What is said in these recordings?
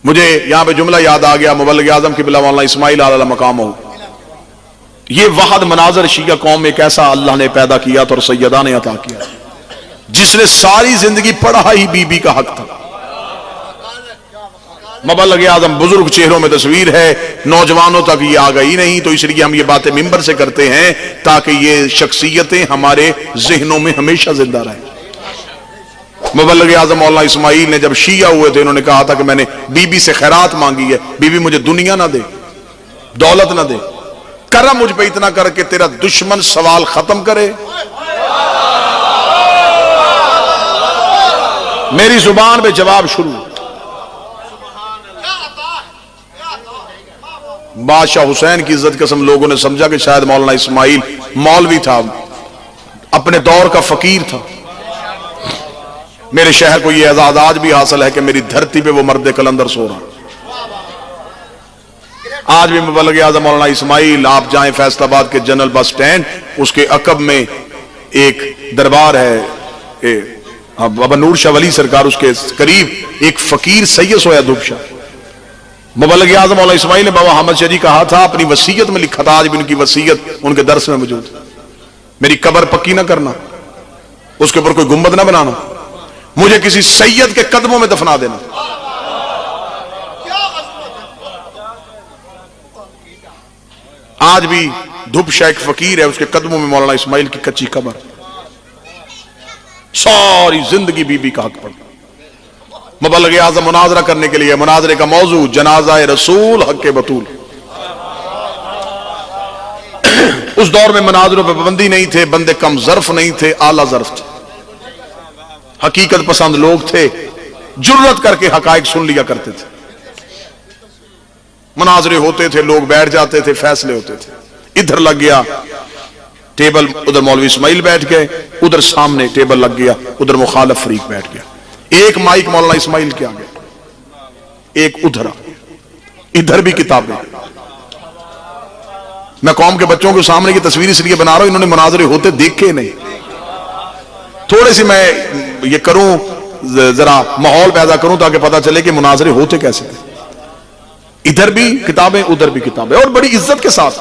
مجھے یہاں پہ جملہ یاد آ گیا مبلغ اعظم قبلہ مولانا اسماعیل علیہ مقام ہو، یہ وحد مناظر شیعہ قوم ایک ایسا اللہ نے پیدا کیا تھا اور سیدہ نے عطا کیا جس نے ساری زندگی پڑھا ہی بی بی کا حق تھا۔ مبلغ اعظم بزرگ چہروں میں تصویر ہے، نوجوانوں تک یہ آ گئی نہیں، تو اس لیے ہم یہ باتیں ممبر سے کرتے ہیں تاکہ یہ شخصیتیں ہمارے ذہنوں میں ہمیشہ زندہ رہیں۔ مبلغ اعظم مولانا اسماعیل نے جب شیعہ ہوئے تھے، انہوں نے کہا تھا کہ میں نے بی بی سے خیرات مانگی ہے، بی بی مجھے دنیا نہ دے، دولت نہ دے، کرم مجھ پہ اتنا کر کے تیرا دشمن سوال ختم کرے، میری زبان پہ جواب شروع۔ بادشاہ حسین کی عزت قسم لوگوں نے سمجھا کہ شاید مولانا اسماعیل مولوی تھا، اپنے دور کا فقیر تھا۔ میرے شہر کو یہ اعزاز آج بھی حاصل ہے کہ میری دھرتی پہ وہ مرد قلندر سو رہا۔ آج بھی مبلغ اعظم مولانا اسماعیل، آپ جائیں فیصل آباد کے جنرل بس سٹینڈ، اس کے عقب میں ایک دربار ہے، بابا نور شاہ ولی سرکار، اس کے قریب ایک فقیر سید سویا دھوپ شاہ۔ مبلغ اعظم مولانا اسماعیل نے بابا حامد شاہ جی کہا تھا، اپنی وصیت میں لکھا تھا، آج بھی ان کی وصیت ان کے درس میں موجود ہے، میری قبر پکی نہ کرنا، اس کے اوپر کوئی گنبد نہ بنانا، مجھے کسی سید کے قدموں میں دفنا دینا۔ آج بھی دھوپ شاہ ایک فقیر ہے، اس کے قدموں میں مولانا اسماعیل کی کچی قبر، ساری زندگی بی بی کا حق پڑھتا۔ مبلغ اعظم مناظرہ کرنے کے لیے، مناظرے کا موضوع جنازہ رسول حق بطول۔ اس دور میں مناظروں پہ پابندی نہیں تھے، بندے کم ظرف نہیں تھے، اعلیٰ ظرف تھے، حقیقت پسند لوگ تھے، جرت کر کے حقائق سن لیا کرتے تھے۔ مناظرے ہوتے تھے، لوگ بیٹھ جاتے تھے، فیصلے ہوتے تھے۔ ادھر لگ گیا ٹیبل، ادھر مولوی اسماعیل بیٹھ گئے، ادھر سامنے ٹیبل لگ گیا، ادھر مخالف فریق بیٹھ گیا، ایک مائک مولانا اسماعیل کے آگے، ایک ادھر، ادھر بھی کتابیں۔ میں قوم کے بچوں کے سامنے کی تصویر اس لیے بنا رہا ہوں، انہوں نے مناظرے ہوتے دیکھے نہیں، تھوڑے سی میں یہ کروں، ذرا ماحول پیدا کروں تاکہ پتا چلے کہ مناظرے ہوتے کیسے ہیں۔ ادھر بھی کتابیں، ادھر بھی کتابیں، اور بڑی عزت کے ساتھ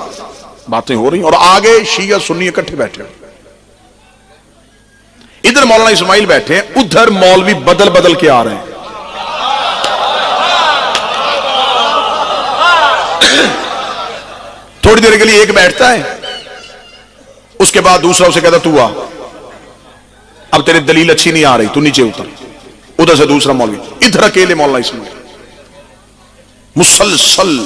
باتیں ہو رہی ہیں، اور آگے شیعہ سنی اکٹھے بیٹھے ہیں۔ ادھر مولانا اسماعیل بیٹھے ہیں، ادھر مولوی بدل بدل کے آ رہے ہیں۔ تھوڑی دیر کے لیے ایک بیٹھتا ہے، اس کے بعد دوسرا اسے کہتا تو آ، اب تیرے دلیل اچھی نہیں آ رہی، تو نیچے اتر۔ ادھر سے دوسرا مولوی، ادھر اکیلے مولانا اسماعیل، مسلسل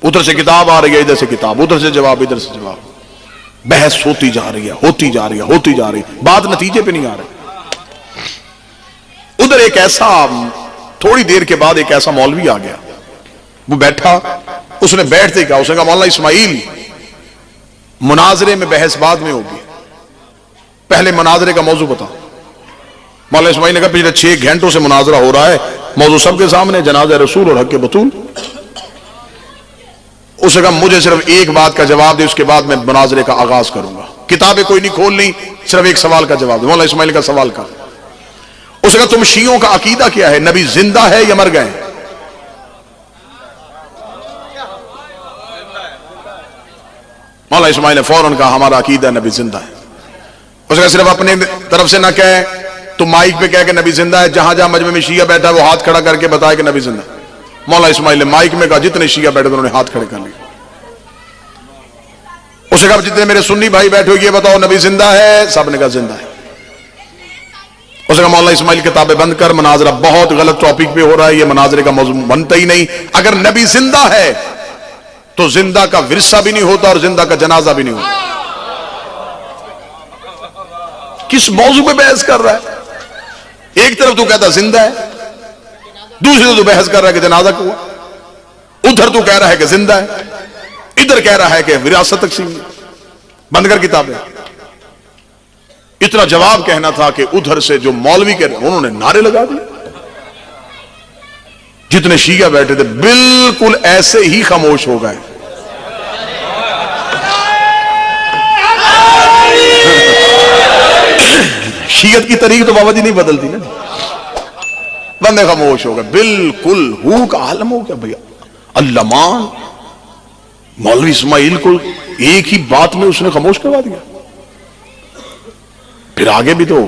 ادھر سے کتاب آ رہی ہے، ادھر سے کتاب، ادھر سے جواب، ادھر سے جواب، بحث ہوتی جا رہی ہے، ہوتی جا رہی ہے، ہوتی جا رہی ہے، بات نتیجے پہ نہیں آ رہی۔ ادھر ایک ایسا، تھوڑی دیر کے بعد ایک ایسا مولوی آ گیا، وہ بیٹھا، اس نے بیٹھتے ہی کہا، اس نے کہا مولانا اسماعیل، مناظرے میں بحث بعد میں ہوگی، پہلے مناظرے کا موضوع بتا۔ مولانا اسماعیل نے کہا پچھلے 6 گھنٹوں سے مناظرہ ہو رہا ہے، موضوع سب کے سامنے، جنازہ رسول اور حق بطول۔ اس نے کہا مجھے صرف ایک بات کا جواب دے، اس کے بعد میں مناظرے کا آغاز کروں گا، کتابیں کوئی نہیں کھولنی، صرف ایک سوال کا جواب دے۔ مولانا اسماعیل کا سوال کا، اس نے کہا تم شیعوں کا عقیدہ کیا ہے، نبی زندہ ہے یا مر گئے؟ مولانا اسماعیل نے فوراً کہا ہمارا عقیدہ نبی زندہ ہے۔ اس نے کہا صرف اپنے طرف سے نہ کہے، تو مائک پہ کہہ کہ نبی زندہ ہے، جہاں جہاں مجمع میں شیعہ بیٹھا ہے وہ ہاتھ کھڑا کر کے بتائے کہ نبی زندہ ہے۔ مولانا اسماعیل نے مائک میں کہا، جتنے شیعہ بیٹھے تھے انہوں نے ہاتھ کھڑے کر لیے۔ اس نے کہا جتنے میرے سنی بھائی بیٹھے ہو یہ بتاؤ نبی زندہ ہے؟ سب نے کہا زندہ ہے۔ اس نے کہا مولانا اسماعیل کتابیں بند کر، مناظرہ بہت غلط ٹاپک پہ ہو رہا ہے، یہ مناظرے کا موضوع بنتا ہی نہیں، اگر نبی زندہ ہے تو زندہ کا ورثہ بھی نہیں ہوتا اور زندہ کا جنازہ بھی نہیں ہوتا۔ کس موضوع پہ بحث کر رہا ہے؟ ایک طرف تو کہتا زندہ ہے، دوسری طرف تو بحث کر رہا ہے کہ جنازہ کو، ادھر تو کہہ رہا ہے کہ زندہ ہے، ادھر کہہ رہا ہے کہ وراثت تقسیم، بند کر کتابیں۔ اتنا جواب کہنا تھا کہ ادھر سے جو مولوی کہہ رہے انہوں نے نعرے لگا دیے، جتنے شیعہ بیٹھے تھے بالکل ایسے ہی خاموش ہو گئے۔ شیعت کی تاریخ تو بابا جی نہیں بدلتی نا، بندے خاموش ہو گئے، بالکل ہو کا عالم ہو گیا بھیا۔ علمان مولوی اسماعیل کو ایک ہی بات میں اس نے خاموش کروا دیا۔ پھر آگے بھی تو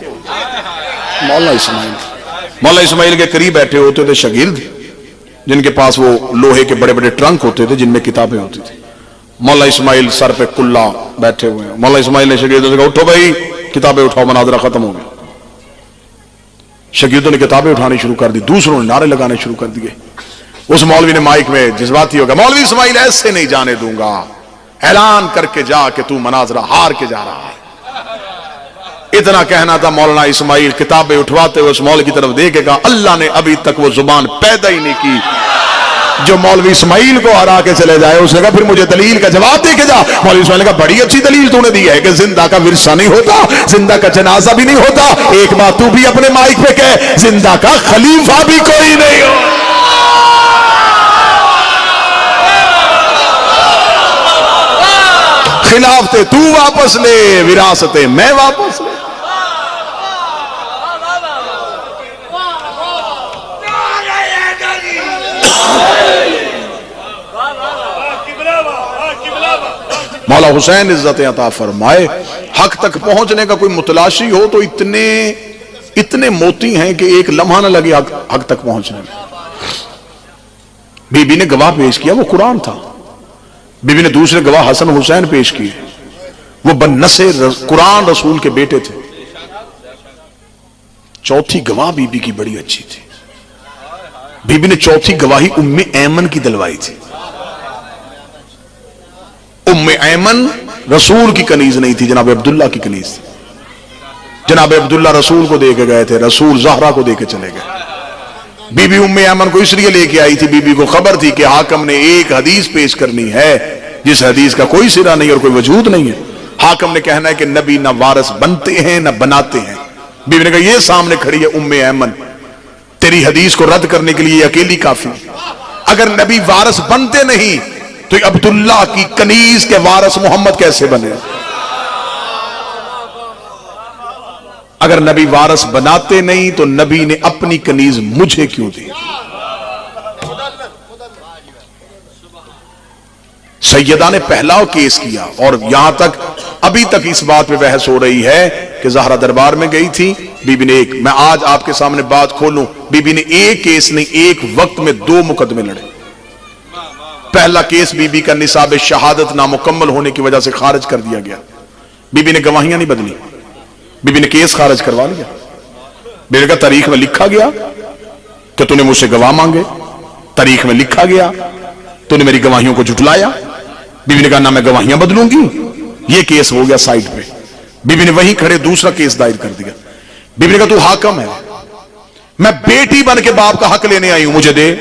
مولانا اسماعیل کے قریب بیٹھے ہوتے تھے شاگرد، جن کے پاس وہ لوہے کے بڑے بڑے ٹرنک ہوتے تھے جن میں کتابیں ہوتی تھی۔ مولانا اسماعیل سر پہ کلا بیٹھے ہوئے ہیں، مولانا اسماعیل نے شاگردوں سے کہا اٹھو بھائی کتابیں اٹھاؤ، مناظرہ ختم ہو گیا۔ شاگردوں نے کتابیں اٹھانی شروع کر دی، دوسروں نے نعرے لگانے شروع کر دیے۔ اس مولوی نے مائک میں جذباتی ہو گیا، مولوی اسماعیل ایسے نہیں جانے دوں گا، اعلان کر کے جا کہ تو مناظرہ ہار کے جا رہا ہے۔ اتنا کہنا تھا، مولانا اسماعیل کتابیں اٹھواتے ہوئے اس مولوی کی طرف دیکھے گا، اللہ نے ابھی تک وہ زبان پیدا ہی نہیں کی جو مولوی اسماعیل کو ہرا کے چلے جائے۔ اس نے کہا پھر مجھے دلیل کا جواب دے کے جا۔ مولوی اسماعیل نے کہا بڑی اچھی دلیل تو نے دی ہے کہ زندہ کا ورثہ نہیں ہوتا، زندہ کا جنازہ بھی نہیں ہوتا، ایک بات تو بھی اپنے مائک پہ کہہ، زندہ کا خلیفہ بھی کوئی نہیں ہو۔ خلافتے تو واپس لے، وراثتیں میں واپس لے۔ مولا حسین عزت عطا فرمائے، حق تک پہنچنے کا کوئی متلاشی ہو تو اتنے موتی ہیں کہ ایک لمحہ نہ لگے حق تک پہنچنے میں۔ بی بی نے گواہ پیش کیا، وہ قرآن تھا۔ بی بی نے دوسرے گواہ حسن حسین پیش کیے، وہ بنسے قرآن رسول کے بیٹے تھے۔ چوتھی گواہ بی بی کی بڑی اچھی تھی، بی بی نے چوتھی گواہی ام ایمن کی دلوائی تھی۔ ام ایمن رسول کی کنیز نہیں تھی، جناب عبداللہ کی کنیز تھی۔ جناب عبداللہ رسول کو دے کے گئے تھے، رسول زہرا کو دے کے چلے گئے۔ بی بی ام ایمن کو اس لیے لے کے آئی تھی، بی بی کو خبر تھی کہ حاکم نے ایک حدیث پیش کرنی ہے جس حدیث کا کوئی سرا نہیں اور کوئی وجود نہیں ہے۔ حاکم نے کہنا ہے کہ نبی نہ وارث بنتے ہیں نہ بناتے ہیں۔ بی بی نے کہا یہ سامنے کھڑی ہے ام ایمن، تیری حدیث کو رد کرنے کے لیے اکیلی کافی۔ اگر نبی وارث بنتے نہیں تو عبداللہ کی کنیز کے وارث محمد کیسے بنے؟ اگر نبی وارث بناتے نہیں تو نبی نے اپنی کنیز مجھے کیوں دی؟ سیدہ نے پہلا کیس کیا، اور یہاں تک ابھی تک اس بات پہ بحث ہو رہی ہے کہ زہرا دربار میں گئی تھی، بی بی نے میں آج آپ کے سامنے بات کھولوں، بی بی نے ایک کیس نہیں، ایک وقت میں 2 مقدمے لڑے۔ پہلا کیس بی بی کا نصاب شہادت نامکمل ہونے کی وجہ سے خارج کر دیا گیا۔ بی بی نے گواہیاں نہیں بدلی، بی بی نے کیس خارج کروا لیا۔ بی بی کا تاریخ میں لکھا گیا کہ تو نے مجھ سے گواہ مانگے، تاریخ میں لکھا گیا تو نے میری گواہیوں کو جھٹلایا۔ بی بی نے کہا نہ میں گواہیاں بدلوں گی، یہ کیس ہو گیا سائٹ پہ۔ بی بی نے وہیں کھڑے دوسرا کیس دائر کر دیا۔ بی بی نے کہا تو حاکم ہے، میں بیٹی بن کے باپ کا حق لینے آئی ہوں، مجھے دے۔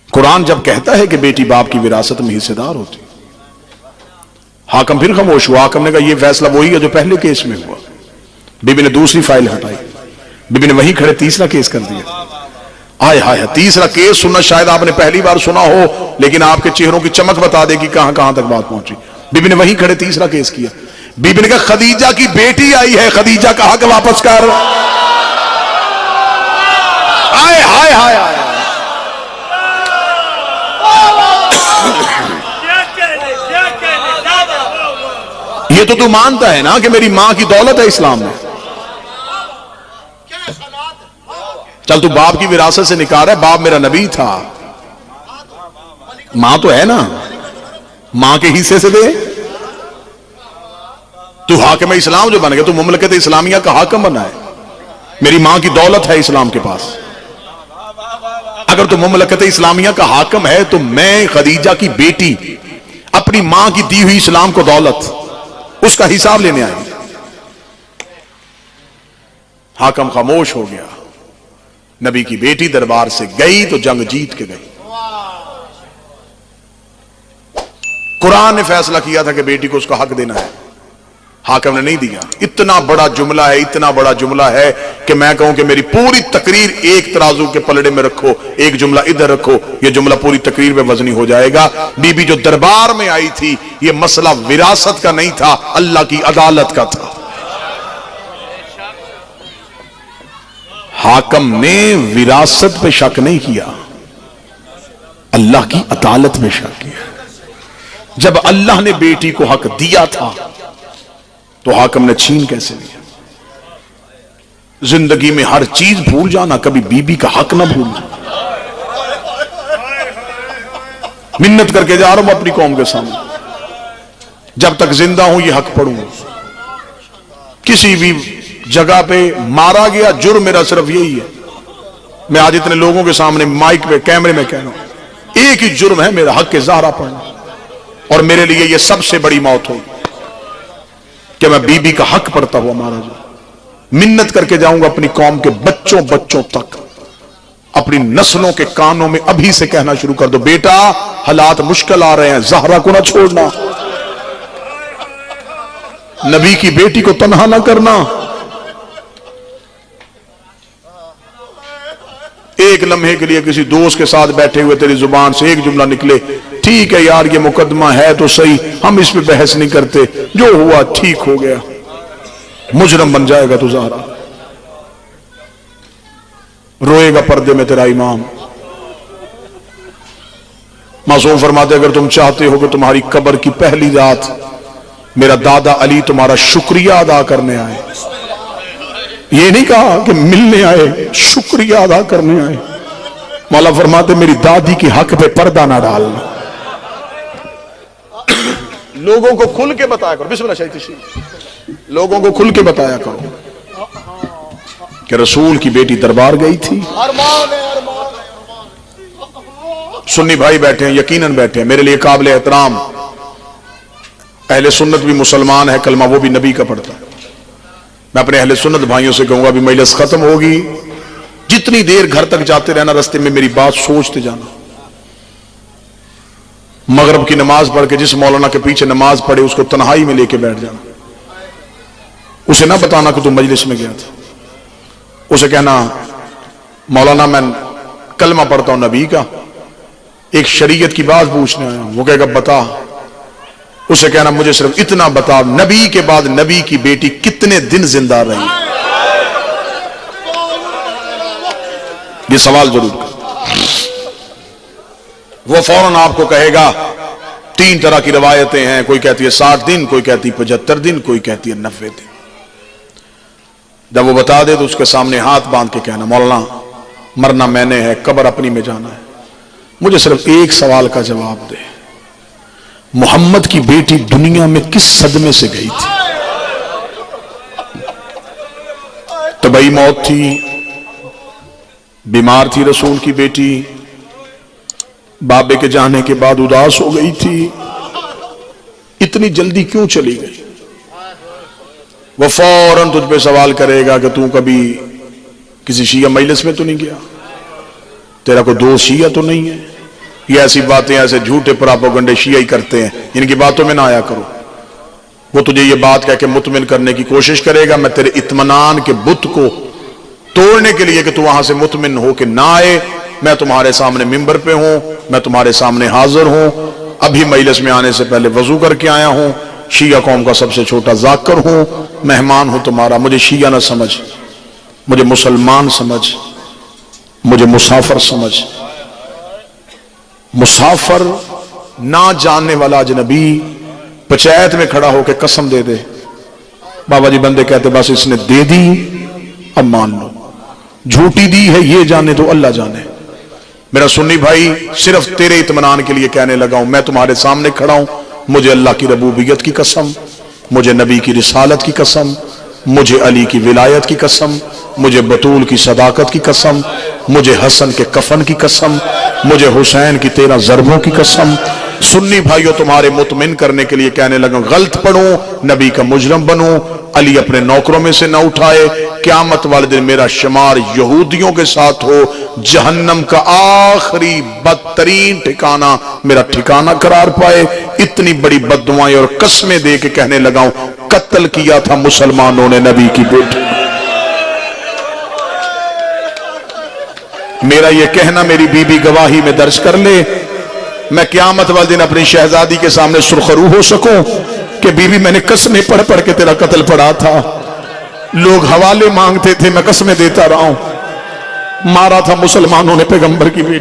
قرآن جب کہتا ہے کہ بیٹی باپ کی وراثت میں حصے دار ہوتی، حاکم پھر خاموش ہوا۔ حاکم نے کہا یہ فیصلہ وہی ہے جو پہلے کیس میں ہوا۔ بی بی نے دوسری فائل ہٹائی، بی بی نے وہیں کھڑے تیسرا کیس کر دیا۔ آئے ہائے، تیسرا کیس سننا شاید آپ نے پہلی بار سنا ہو، لیکن آپ کے چہروں کی چمک بتا دے کہ کہاں کہاں تک بات پہنچی۔ بی بی نے وہیں کھڑے تیسرا کیس کیا۔ بی بی نے کہا خدیجہ کی بیٹی آئی ہے، خدیجہ کا حق واپس کر۔ آئے ہائے ہائے ہائے، یہ تو مانتا ہے نا کہ میری ماں کی دولت ہے اسلام میں، چل تو باپ کی وراثت سے نکال رہا ہے، باپ میرا نبی تھا، ماں تو ہے نا، ماں کے حصے سے دے۔ تو حاکم اسلام جو بن گیا، تو مملکت اسلامیہ کا حاکم بنا ہے، میری ماں کی دولت ہے اسلام کے پاس۔ اگر تو مملکت اسلامیہ کا حاکم ہے تو میں خدیجہ کی بیٹی اپنی ماں کی دی ہوئی اسلام کو دولت، اس کا حساب لینے آئی۔ حاکم خاموش ہو گیا۔ نبی کی بیٹی دربار سے گئی تو جنگ جیت کے گئی۔ قرآن نے فیصلہ کیا تھا کہ بیٹی کو اس کا حق دینا ہے، حاکم نے نہیں دیا۔ اتنا بڑا جملہ ہے، اتنا بڑا جملہ ہے کہ میں کہوں کہ میری پوری تقریر ایک ترازو کے پلڑے میں رکھو، ایک جملہ ادھر رکھو، یہ جملہ پوری تقریر میں وزنی ہو جائے گا۔ بی بی جو دربار میں آئی تھی، یہ مسئلہ وراثت کا نہیں تھا، اللہ کی عدالت کا تھا۔ حاکم نے وراثت پہ شک نہیں کیا، اللہ کی عدالت میں شک کیا۔ جب اللہ نے بیٹی کو حق دیا تھا تو حاکم نے چھین کیسے لیا؟ زندگی میں ہر چیز بھول جانا، کبھی بیوی کا حق نہ بھولنا۔ منت کر کے جا رہا ہوں اپنی قوم کے سامنے، جب تک زندہ ہوں یہ حق پڑھوں۔ کسی بھی جگہ پہ مارا گیا، جرم میرا صرف یہی ہے، میں آج اتنے لوگوں کے سامنے مائک پہ کیمرے میں کہہ رہا ہوں، ایک ہی جرم ہے میرا، حق زہرا پڑھنا، اور میرے لیے یہ سب سے بڑی موت ہوگی کہ میں بیوی کا حق پڑھتا ہوا مارا جاؤں۔ منت کر کے جاؤں گا اپنی قوم کے بچوں تک، اپنی نسلوں کے کانوں میں ابھی سے کہنا شروع کر دو، بیٹا حالات مشکل آ رہے ہیں، زہرا کو نہ چھوڑنا، نبی کی بیٹی کو تنہا نہ کرنا۔ ایک لمحے کے لیے کسی دوست کے ساتھ بیٹھے ہوئے تیری زبان سے ایک جملہ نکلے، ٹھیک ہے یار یہ مقدمہ ہے تو صحیح، ہم اس پہ بحث نہیں کرتے، جو ہوا ٹھیک ہو گیا، مجرم بن جائے گا تو زہرا، روئے گا پردے میں تیرا امام۔ معصوم فرماتے اگر تم چاہتے ہو کہ تمہاری قبر کی پہلی رات میرا دادا علی تمہارا شکریہ ادا کرنے آئے، یہ نہیں کہا کہ ملنے آئے، شکریہ ادا کرنے آئے، مولا فرماتے میری دادی کی حق پہ پردہ نہ ڈالنا۔ لوگوں کو کھل کے بتایا کرو، بسم اللہ شاہی تشریف، لوگوں کو کھل کے بتایا کرو کہ رسول کی بیٹی دربار گئی تھی۔ سنی بھائی بیٹھے ہیں، یقیناً بیٹھے ہیں، میرے لیے قابل احترام اہل سنت بھی مسلمان ہے، کلمہ وہ بھی نبی کا پڑھتا ہے۔ میں اپنے اہل سنت بھائیوں سے کہوں گا بھی مجلس ختم ہوگی، جتنی دیر گھر تک جاتے رہنا رستے میں میری بات سوچتے جانا۔ مغرب کی نماز پڑھ کے جس مولانا کے پیچھے نماز پڑھے اس کو تنہائی میں لے کے بیٹھ جانا، اسے نہ بتانا کہ تم مجلس میں گیا تھا، اسے کہنا مولانا میں کلمہ پڑھتا ہوں نبی کا، ایک شریعت کی بات پوچھنے آیا ہوں، وہ کہے گا بتا، اسے کہنا مجھے صرف اتنا بتا نبی کے بعد نبی کی بیٹی کتنے دن زندہ رہی، یہ سوال ضرور کر۔ وہ فوراً آپ کو کہے گا 3 طرح کی روایتیں ہیں، کوئی کہتی ہے 60 دن، کوئی کہتی ہے 75 دن، کوئی کہتی ہے 90 دن۔ جب وہ بتا دے تو اس کے سامنے ہاتھ باندھ کے کہنا مولانا مرنا میں نے ہے، قبر اپنی میں جانا ہے، مجھے صرف ایک سوال کا جواب دے، محمد کی بیٹی دنیا میں کس صدمے سے گئی تھی؟ طبعی موت تھی، بیمار تھی رسول کی بیٹی، بابے کے جانے کے بعد اداس ہو گئی تھی، اتنی جلدی کیوں چلی گئی؟ وہ فوراً تجھ پہ سوال کرے گا کہ تو کبھی کسی شیعہ مجلس میں تو نہیں گیا، تیرا کوئی دوست شیعہ تو نہیں ہے؟ یہ ایسی باتیں ایسے جھوٹے پراپوگنڈے شیعہ کرتے ہیں، ان کی باتوں میں نہ آیا کرو۔ وہ تجھے یہ بات کہہ کے مطمئن کرنے کی کوشش کرے گا، میں تیرے اطمینان کے بت کو توڑنے کے لیے کہ تو وہاں سے مطمئن ہو کہ نہ آئے، میں تمہارے سامنے ممبر پہ ہوں، میں تمہارے سامنے حاضر ہوں، ابھی مجلس میں آنے سے پہلے وضو کر کے آیا ہوں، شیعہ قوم کا سب سے چھوٹا ذاکر ہوں، مہمان ہوں تمہارا، مجھے شیعہ نہ سمجھ، مجھے مسلمان سمجھ، مجھے مسافر سمجھ۔ مسافر نہ جاننے والا اجنبی پنچایت میں کھڑا ہو کے قسم دے دے، بابا جی بندے کہتے بس اس نے دے دی اب مان لو، جھوٹی دی ہے یہ جانے تو اللہ جانے۔ میرا سنی بھائی صرف تیرے اطمینان کے لیے کہنے لگا ہوں، میں تمہارے سامنے کھڑا ہوں، مجھے اللہ کی ربوبیت کی قسم، مجھے نبی کی رسالت کی قسم، مجھے علی کی ولایت کی قسم، مجھے بطول کی صداقت کی قسم، مجھے حسن کے کفن کی قسم، مجھے حسین کی 13 ضربوں کی قسم۔ سنی بھائیوں تمہارے مطمئن کرنے کے لیے کہنے لگا غلط پڑھوں، نبی کا مجرم بنوں، علی اپنے نوکروں میں سے نہ اٹھائے، قیامت والے دن میرا شمار یہودیوں کے ساتھ ہو، جہنم کا آخری بدترین ٹھکانہ میرا ٹھکانہ قرار پائے۔ اتنی بڑی بددعائیں اور قسمیں دے کے کہنے لگا ہوں قتل کیا تھا مسلمانوں نے نبی کی بیٹی۔ میرا یہ کہنا میری بی بی گواہی میں درج کر لے، میں قیامت والے دن اپنی شہزادی کے سامنے سرخرو ہو سکوں کہ بی بی میں نے قسمیں پڑھ پڑھ کے تیرا قتل پڑھا تھا، لوگ حوالے مانگتے تھے میں قسمیں دیتا رہا ہوں، مارا تھا مسلمانوں نے پیغمبر کی بیٹی